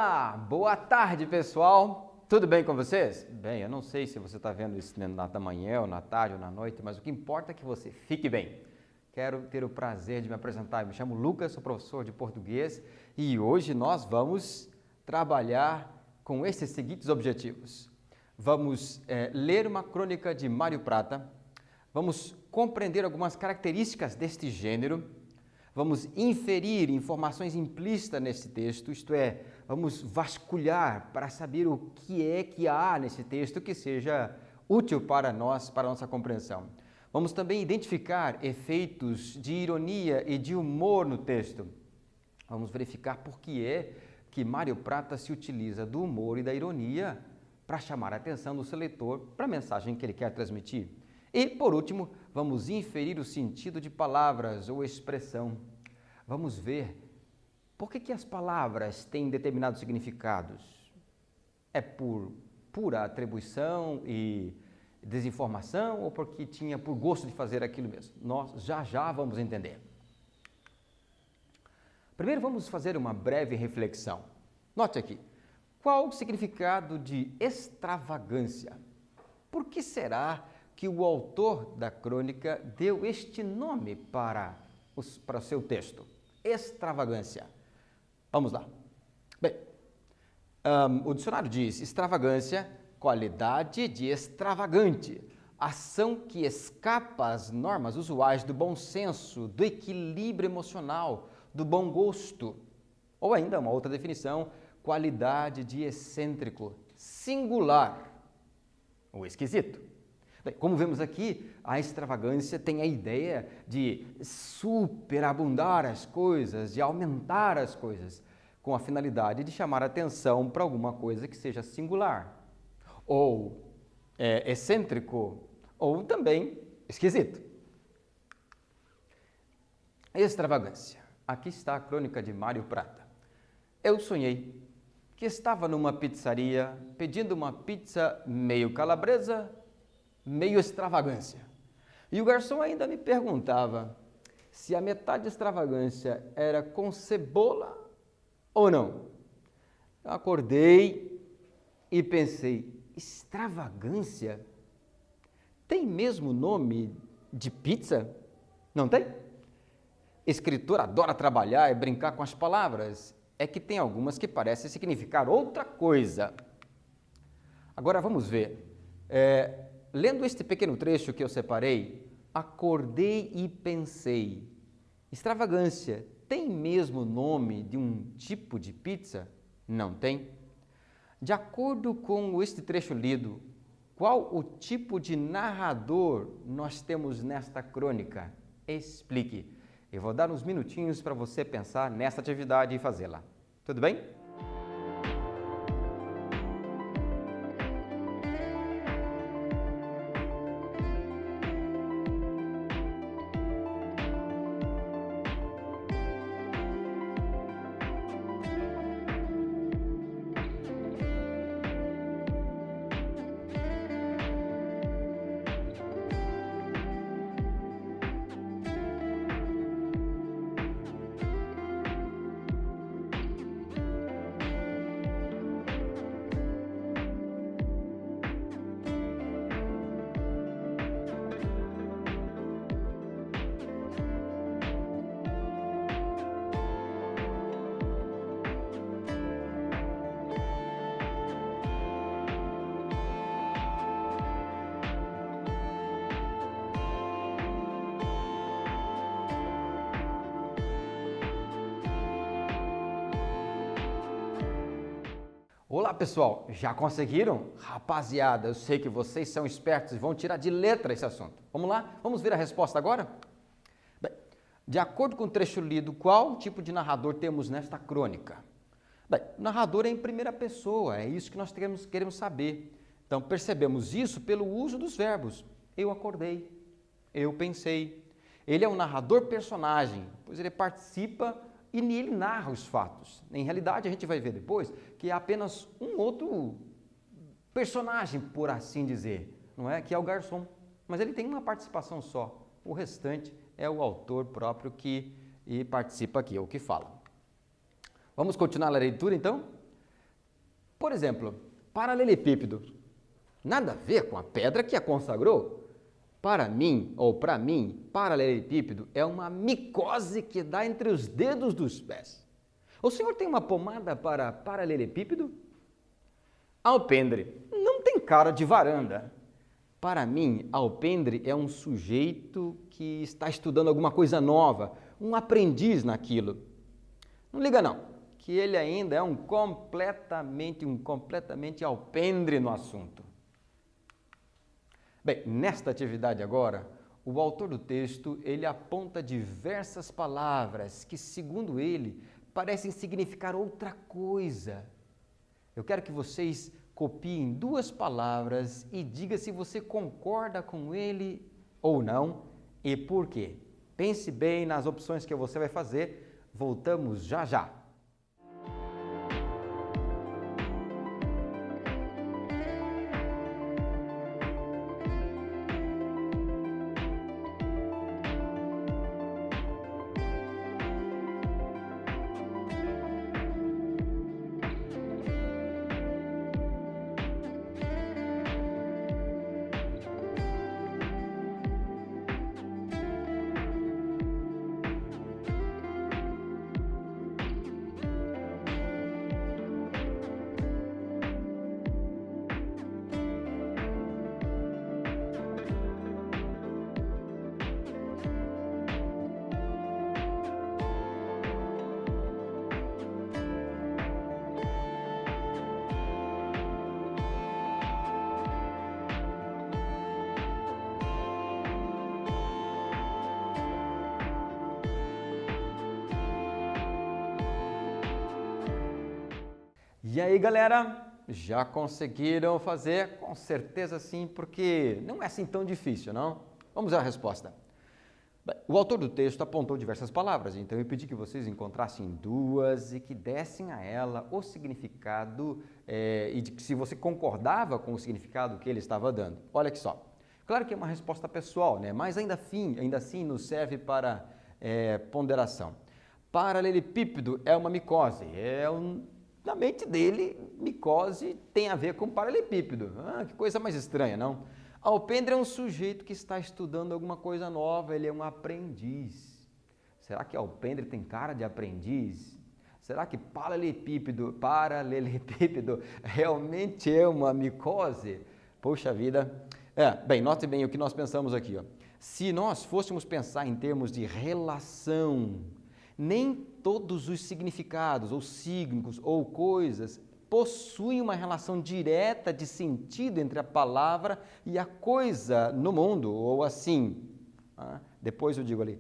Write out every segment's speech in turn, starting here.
Olá, boa tarde pessoal, tudo bem com vocês? Bem, eu não sei se você está vendo isso na manhã, ou na tarde, ou na noite, mas o que importa é que você fique bem. Quero ter o prazer de me apresentar, eu me chamo Lucas, sou professor de português e hoje nós vamos trabalhar com esses seguintes objetivos. Vamos ler uma crônica de Mário Prata, vamos compreender algumas características deste gênero, vamos inferir informações implícitas nesse texto, isto é, vamos vasculhar para saber o que é que há nesse texto que seja útil para nós, para a nossa compreensão. Vamos também identificar efeitos de ironia e de humor no texto. Vamos verificar por que é que Mário Prata se utiliza do humor e da ironia para chamar a atenção do seu leitor para a mensagem que ele quer transmitir. E, por último, vamos inferir o sentido de palavras ou expressão. Vamos ver por que as palavras têm determinados significados. É por pura atribuição e desinformação ou porque tinha por gosto de fazer aquilo mesmo? Nós já vamos entender. Primeiro vamos fazer uma breve reflexão. Note aqui, qual o significado de extravagância? Por que será que o autor da crônica deu este nome para o seu texto? Extravagância. Vamos lá. Bem, o dicionário diz extravagância, qualidade de extravagante, ação que escapa às normas usuais do bom senso, do equilíbrio emocional, do bom gosto. Ou ainda uma outra definição, qualidade de excêntrico, singular ou esquisito. Bem, como vemos aqui, a extravagância tem a ideia de superabundar as coisas, de aumentar as coisas, com a finalidade de chamar a atenção para alguma coisa que seja singular, ou excêntrico, ou também esquisito. Extravagância. Aqui está a crônica de Mário Prata. Eu sonhei que estava numa pizzaria pedindo uma pizza meio calabresa, meio extravagância. E o garçom ainda me perguntava se a metade de extravagância era com cebola ou não. Eu acordei e pensei, extravagância? Tem mesmo nome de pizza? Não tem? Escritor adora trabalhar e brincar com as palavras. É que tem algumas que parecem significar outra coisa. Agora vamos ver. Lendo este pequeno trecho que eu separei, acordei e pensei, extravagância tem mesmo nome de um tipo de pizza? Não tem? De acordo com este trecho lido, qual o tipo de narrador nós temos nesta crônica? Explique. Eu vou dar uns minutinhos para você pensar nessa atividade e fazê-la. Tudo bem? Olá pessoal, já conseguiram? Rapaziada, eu sei que vocês são espertos e vão tirar de letra esse assunto. Vamos lá? Vamos ver a resposta agora? Bem, de acordo com o trecho lido, qual tipo de narrador temos nesta crônica? Bem, o narrador é em primeira pessoa, é isso que nós queremos saber. Então percebemos isso pelo uso dos verbos. Eu acordei, eu pensei. Ele é um narrador personagem, pois ele participa e ele narra os fatos. Em realidade, a gente vai ver depois que é apenas um outro personagem, por assim dizer, não é? Que é o garçom. Mas ele tem uma participação só. O restante é o autor próprio que participa aqui, é o que fala. Vamos continuar a leitura, então? Por exemplo, paralelepípedo. Nada a ver com a pedra que a consagrou. Para mim, paralelepípedo é uma micose que dá entre os dedos dos pés. O senhor tem uma pomada para paralelepípedo? Alpendre. Não tem cara de varanda. Para mim, alpendre é um sujeito que está estudando alguma coisa nova, um aprendiz naquilo. Não liga não, que ele ainda é um completamente alpendre no assunto. Bem, nesta atividade agora, o autor do texto, ele aponta diversas palavras que, segundo ele, parecem significar outra coisa. Eu quero que vocês copiem 2 palavras e diga se você concorda com ele ou não e por quê. Pense bem nas opções que você vai fazer. Voltamos já já. E aí, galera, já conseguiram fazer? Com certeza sim, porque não é assim tão difícil, não? Vamos à resposta. Bem, o autor do texto apontou diversas palavras, então eu pedi que vocês encontrassem 2 e que dessem a ela o significado se você concordava com o significado que ele estava dando. Olha aqui só. Claro que é uma resposta pessoal, né? Mas ainda assim nos serve para ponderação. Paralelepípedo é uma micose, na mente dele, micose tem a ver com paralelepípedo. Que coisa mais estranha, não? Alpendre é um sujeito que está estudando alguma coisa nova, ele é um aprendiz. Será que alpendre tem cara de aprendiz? Será que paralelepípedo realmente é uma micose? Poxa vida. Bem, note bem o que nós pensamos aqui, ó. Se nós fôssemos pensar em termos de relação, nem todos os significados, ou signos, ou coisas, possuem uma relação direta de sentido entre a palavra e a coisa no mundo, ou assim. Depois eu digo ali.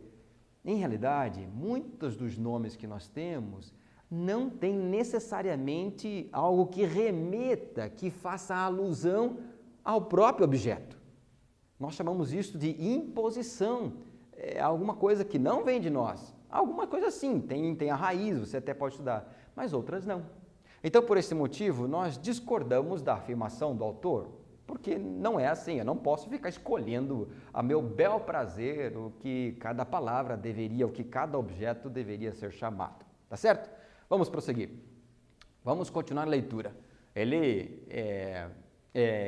Em realidade, muitos dos nomes que nós temos não têm necessariamente algo que remeta, que faça alusão ao próprio objeto. Nós chamamos isso de imposição. É alguma coisa que não vem de nós. Alguma coisa sim, tem a raiz, você até pode estudar, mas outras não. Então, por esse motivo, nós discordamos da afirmação do autor, porque não é assim, eu não posso ficar escolhendo a meu bel prazer o que cada palavra deveria, o que cada objeto deveria ser chamado, tá certo? Vamos prosseguir. Vamos continuar a leitura. Ele é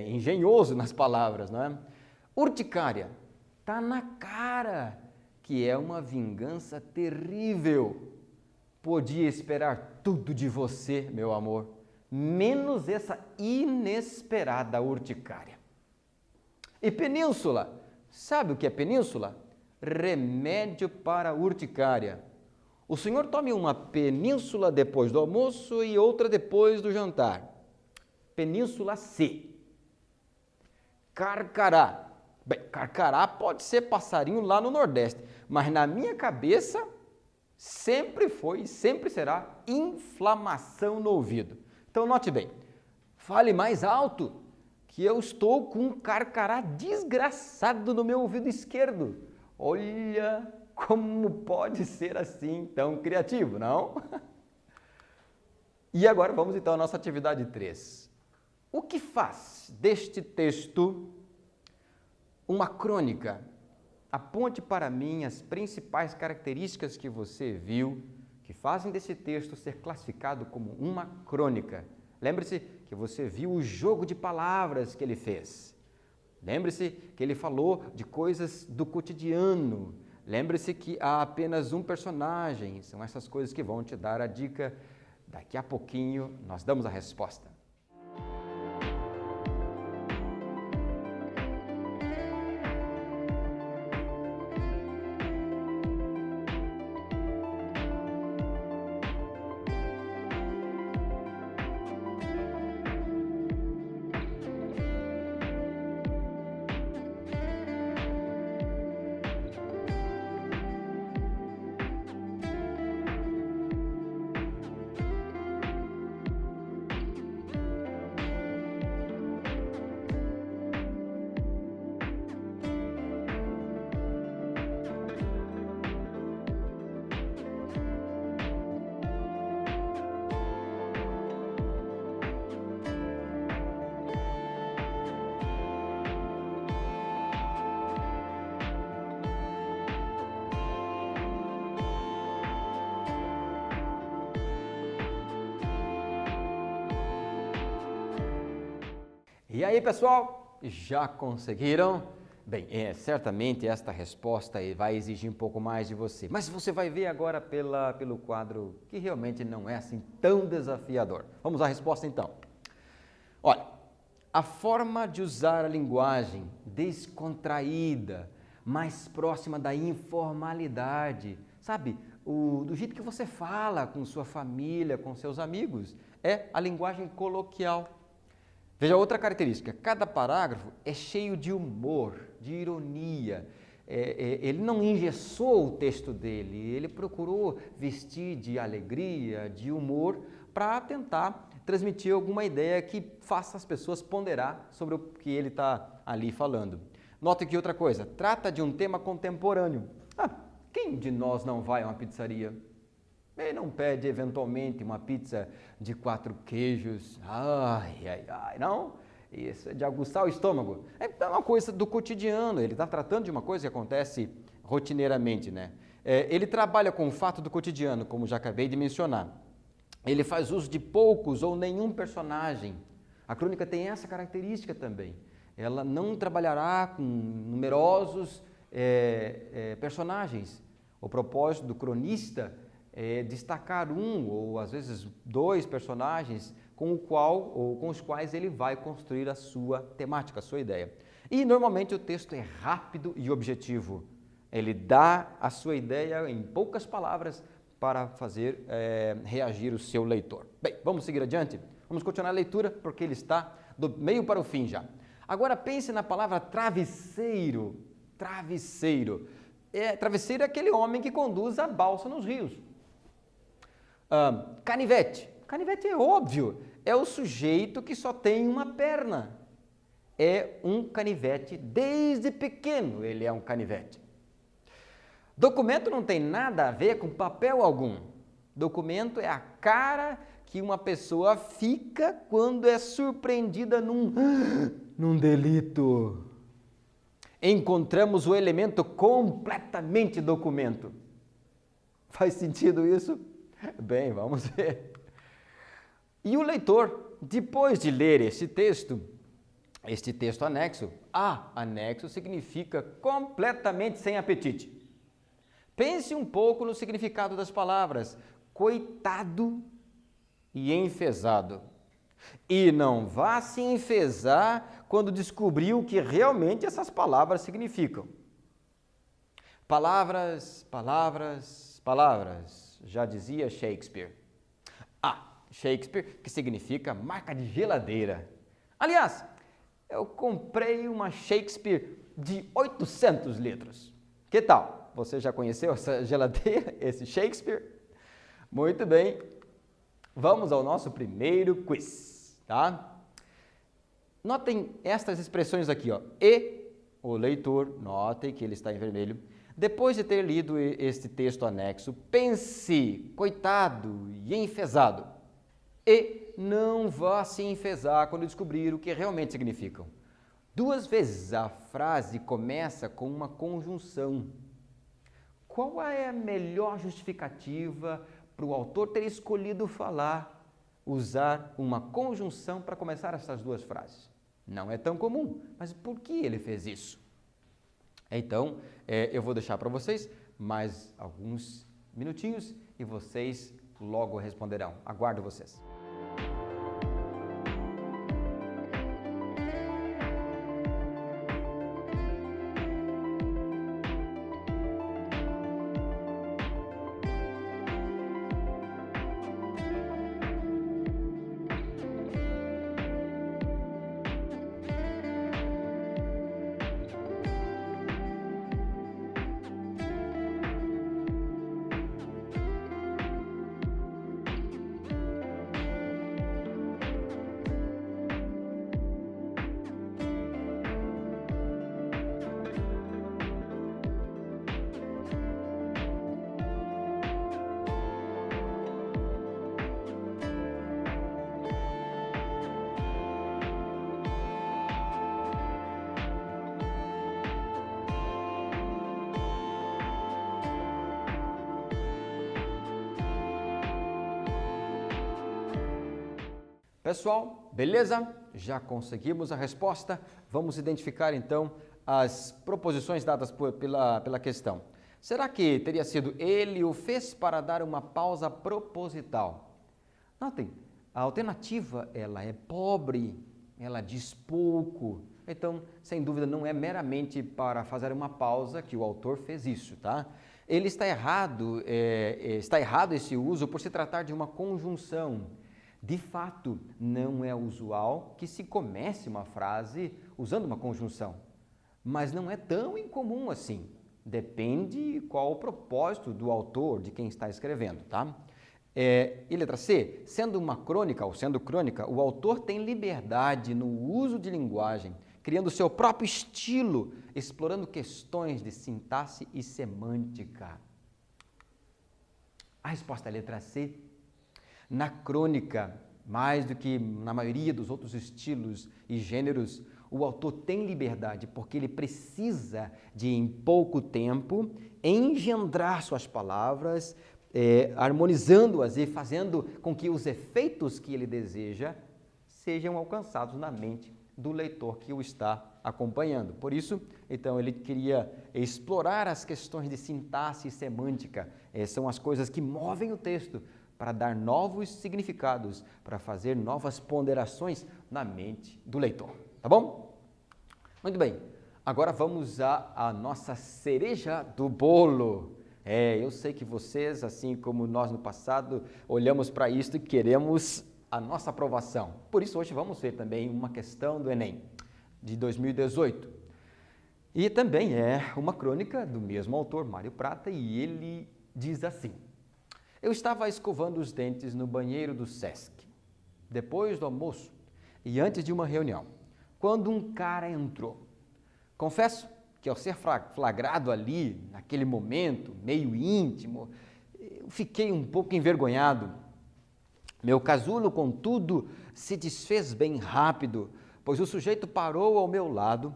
engenhoso nas palavras, não é? Urticária, tá na cara que é uma vingança terrível. Podia esperar tudo de você, meu amor, menos essa inesperada urticária. E península, sabe o que é península? Remédio para urticária. O senhor tome uma península depois do almoço e outra depois do jantar. Península C. Carcará. Bem, carcará pode ser passarinho lá no Nordeste, mas na minha cabeça sempre foi e sempre será inflamação no ouvido. Então note bem, fale mais alto que eu estou com um carcará desgraçado no meu ouvido esquerdo. Olha como pode ser assim tão criativo, não? E agora vamos então à nossa atividade 3. O que faz deste texto uma crônica? Aponte para mim as principais características que você viu que fazem desse texto ser classificado como uma crônica. Lembre-se que você viu o jogo de palavras que ele fez. Lembre-se que ele falou de coisas do cotidiano. Lembre-se que há apenas um personagem. São essas coisas que vão te dar a dica. Daqui a pouquinho nós damos a resposta. E aí, pessoal, já conseguiram? Bem, certamente esta resposta vai exigir um pouco mais de você, mas você vai ver agora pelo quadro que realmente não é assim tão desafiador. Vamos à resposta então. Olha, a forma de usar a linguagem descontraída, mais próxima da informalidade, sabe? Do jeito que você fala com sua família, com seus amigos, é a linguagem coloquial. Veja outra característica, cada parágrafo é cheio de humor, de ironia. Ele não engessou o texto dele, ele procurou vestir de alegria, de humor, para tentar transmitir alguma ideia que faça as pessoas ponderar sobre o que ele está ali falando. Nota que outra coisa, trata de um tema contemporâneo. Quem de nós não vai a uma pizzaria? Ele não pede eventualmente uma pizza de 4 queijos, não, isso é de aguçar o estômago. É uma coisa do cotidiano, ele está tratando de uma coisa que acontece rotineiramente, né? Ele trabalha com o fato do cotidiano, como já acabei de mencionar. Ele faz uso de poucos ou nenhum personagem. A crônica tem essa característica também. Ela não trabalhará com numerosos personagens. O propósito do cronista é destacar um ou às vezes 2 personagens com os quais ele vai construir a sua temática, a sua ideia. E normalmente o texto é rápido e objetivo. Ele dá a sua ideia em poucas palavras para fazer reagir o seu leitor. Bem, vamos seguir adiante? Vamos continuar a leitura porque ele está do meio para o fim já. Agora pense na palavra travesseiro. Travesseiro. Travesseiro é aquele homem que conduz a balsa nos rios. Canivete. Canivete é óbvio, é o sujeito que só tem uma perna. É um canivete, desde pequeno ele é um canivete. Documento não tem nada a ver com papel algum. Documento é a cara que uma pessoa fica quando é surpreendida num delito. Encontramos o elemento completamente documento. Faz sentido isso? Bem, vamos ver. E o leitor, depois de ler este texto anexo, anexo significa completamente sem apetite. Pense um pouco no significado das palavras coitado e enfezado. E não vá se enfezar quando descobrir o que realmente essas palavras significam. Palavras, palavras, palavras, já dizia Shakespeare. Shakespeare, que significa marca de geladeira. Aliás, eu comprei uma Shakespeare de 800 litros. Que tal? Você já conheceu essa geladeira, esse Shakespeare? Muito bem. Vamos ao nosso primeiro quiz, tá? Notem estas expressões aqui, ó. E o leitor, notem que ele está em vermelho. Depois de ter lido este texto anexo, pense, coitado e enfezado. E não vá se enfezar quando descobrir o que realmente significam. 2 vezes a frase começa com uma conjunção. Qual é a melhor justificativa para o autor ter escolhido falar usar uma conjunção para começar essas duas frases. Não é tão comum, mas por que ele fez isso? Então, eu vou deixar para vocês mais alguns minutinhos e vocês logo responderão. Aguardo vocês. Pessoal, beleza? Já conseguimos a resposta. Vamos identificar então as proposições dadas pela questão. Será que teria sido ele o fez para dar uma pausa proposital? Notem, a alternativa ela é pobre, ela diz pouco. Então, sem dúvida, não é meramente para fazer uma pausa que o autor fez isso, tá? Ele está errado esse uso por se tratar de uma conjunção. De fato, não é usual que se comece uma frase usando uma conjunção, mas não é tão incomum assim. Depende qual o propósito do autor, de quem está escrevendo, tá? E letra C, sendo uma crônica ou sendo crônica, o autor tem liberdade no uso de linguagem, criando seu próprio estilo, explorando questões de sintaxe e semântica. A resposta é a letra C. Na crônica, mais do que na maioria dos outros estilos e gêneros, o autor tem liberdade porque ele precisa de, em pouco tempo, engendrar suas palavras, harmonizando-as e fazendo com que os efeitos que ele deseja sejam alcançados na mente do leitor que o está acompanhando. Por isso, então, ele queria explorar as questões de sintaxe e semântica. São as coisas que movem o texto, para dar novos significados, para fazer novas ponderações na mente do leitor. Tá bom? Muito bem. Agora vamos à nossa cereja do bolo. Eu sei que vocês, assim como nós no passado, olhamos para isto e queremos a nossa aprovação. Por isso, hoje vamos ver também uma questão do Enem, de 2018. E também é uma crônica do mesmo autor, Mário Prata, e ele diz assim: eu estava escovando os dentes no banheiro do Sesc, depois do almoço e antes de uma reunião, quando um cara entrou. Confesso que ao ser flagrado ali, naquele momento, meio íntimo, eu fiquei um pouco envergonhado. Meu casulo, contudo, se desfez bem rápido, pois o sujeito parou ao meu lado,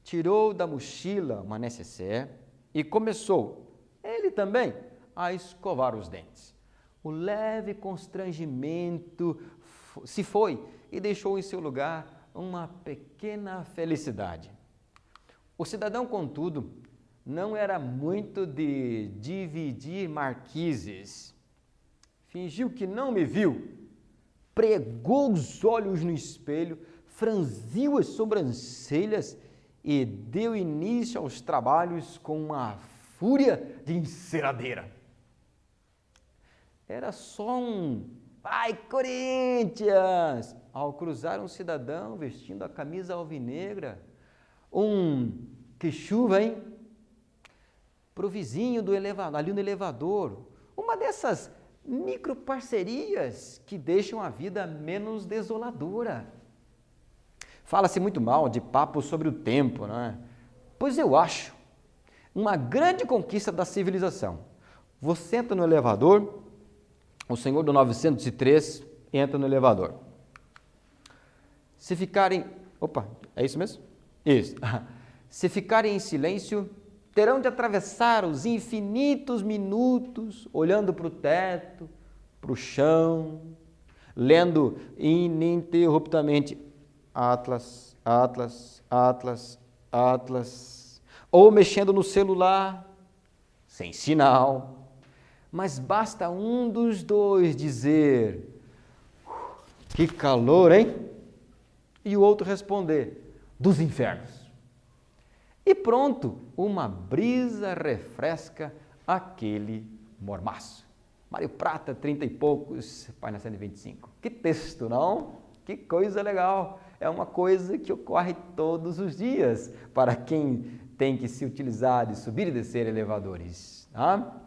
tirou da mochila uma nécessaire e começou, ele também, a escovar os dentes. O leve constrangimento se foi e deixou em seu lugar uma pequena felicidade. O cidadão, contudo, não era muito de dividir marquises. Fingiu que não me viu, pregou os olhos no espelho, franziu as sobrancelhas e deu início aos trabalhos com uma fúria de enceradeira. Era só um "Vai, Corinthians!" ao cruzar um cidadão vestindo a camisa alvinegra. Que chuva, hein? Pro vizinho do elevador, ali no elevador. Uma dessas microparcerias que deixam a vida menos desoladora. Fala-se muito mal de papo sobre o tempo, não é? Pois eu acho uma grande conquista da civilização. Você entra no elevador, o senhor do 903 entra no elevador. Se ficarem... Opa, é isso mesmo? Isso. Se ficarem em silêncio, terão de atravessar os infinitos minutos olhando para o teto, para o chão, lendo ininterruptamente Atlas, Atlas, Atlas, Atlas, ou mexendo no celular, sem sinal. Mas basta um dos dois dizer, que calor, hein? E o outro responder, dos infernos. E pronto, uma brisa refresca aquele mormaço. Mário Prata, 30 e poucos, página 125. Que texto, não? Que coisa legal! É uma coisa que ocorre todos os dias para quem tem que se utilizar de subir e descer elevadores. Tá?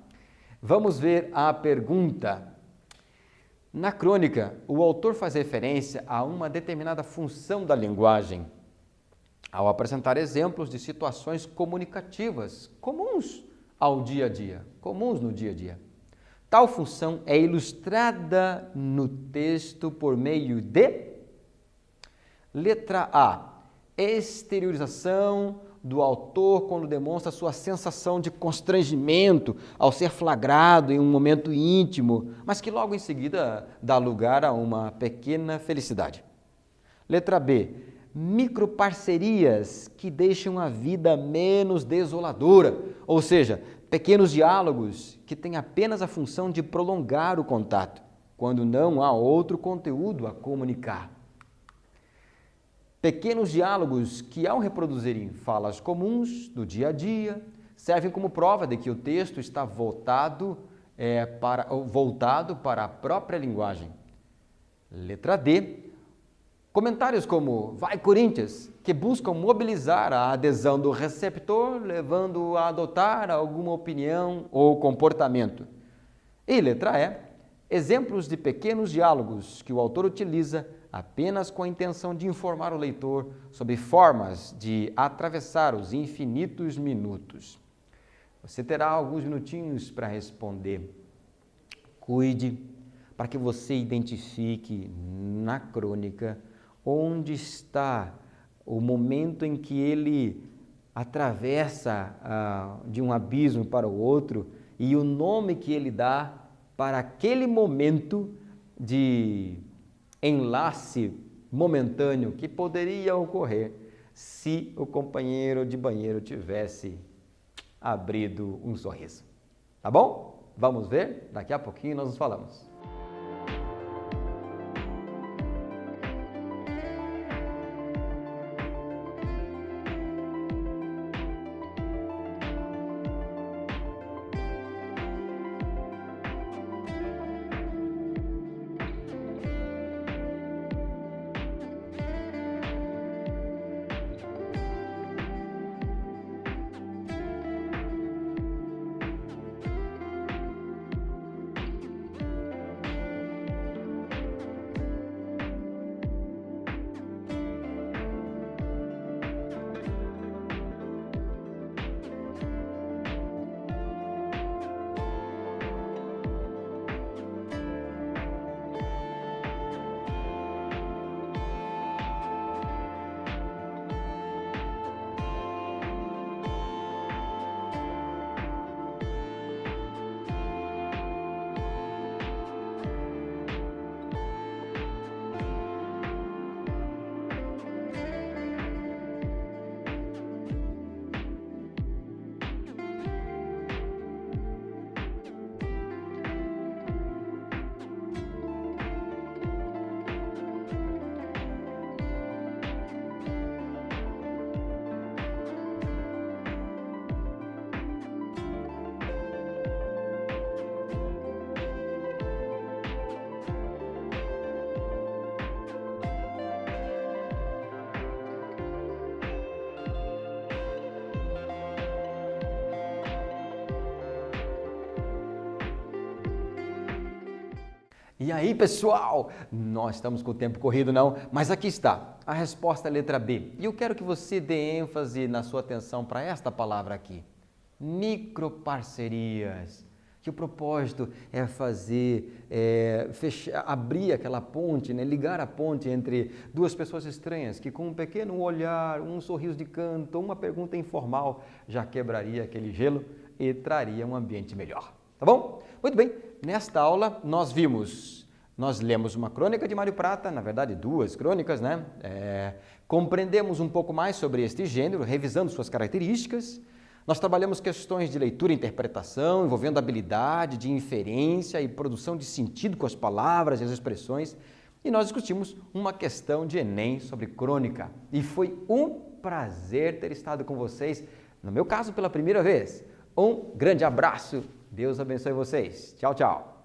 Vamos ver a pergunta. Na crônica, o autor faz referência a uma determinada função da linguagem, ao apresentar exemplos de situações comunicativas comuns ao dia a dia, comuns no dia a dia. Tal função é ilustrada no texto por meio de letra A, exteriorização do autor quando demonstra sua sensação de constrangimento ao ser flagrado em um momento íntimo, mas que logo em seguida dá lugar a uma pequena felicidade. Letra B, microparcerias que deixam a vida menos desoladora, ou seja, pequenos diálogos que têm apenas a função de prolongar o contato, quando não há outro conteúdo a comunicar. Pequenos diálogos que, ao reproduzirem falas comuns do dia a dia, servem como prova de que o texto está voltado para a própria linguagem. Letra D. Comentários como "Vai Corinthians", que buscam mobilizar a adesão do receptor, levando-o a adotar alguma opinião ou comportamento. E letra E. Exemplos de pequenos diálogos que o autor utiliza apenas com a intenção de informar o leitor sobre formas de atravessar os infinitos minutos. Você terá alguns minutinhos para responder. Cuide para que você identifique na crônica onde está o momento em que ele atravessa de um abismo para o outro e o nome que ele dá para aquele momento de enlace momentâneo que poderia ocorrer se o companheiro de banheiro tivesse abrido um sorriso. Tá bom? Vamos ver? Daqui a pouquinho nós nos falamos. E aí, pessoal, nós estamos com o tempo corrido, não? Mas aqui está, a resposta é a letra B. E eu quero que você dê ênfase na sua atenção para esta palavra aqui. Microparcerias. Que o propósito é fazer, abrir aquela ponte, né? Ligar a ponte entre duas pessoas estranhas que com um pequeno olhar, um sorriso de canto, uma pergunta informal já quebraria aquele gelo e traria um ambiente melhor. Tá bom? Muito bem, nesta aula nós vimos Nós lemos uma crônica de Mário Prata, na verdade 2 crônicas, né? Compreendemos um pouco mais sobre este gênero, revisando suas características. Nós trabalhamos questões de leitura e interpretação, envolvendo habilidade de inferência e produção de sentido com as palavras e as expressões. E nós discutimos uma questão de Enem sobre crônica. E foi um prazer ter estado com vocês, no meu caso, pela primeira vez. Um grande abraço, Deus abençoe vocês. Tchau, tchau.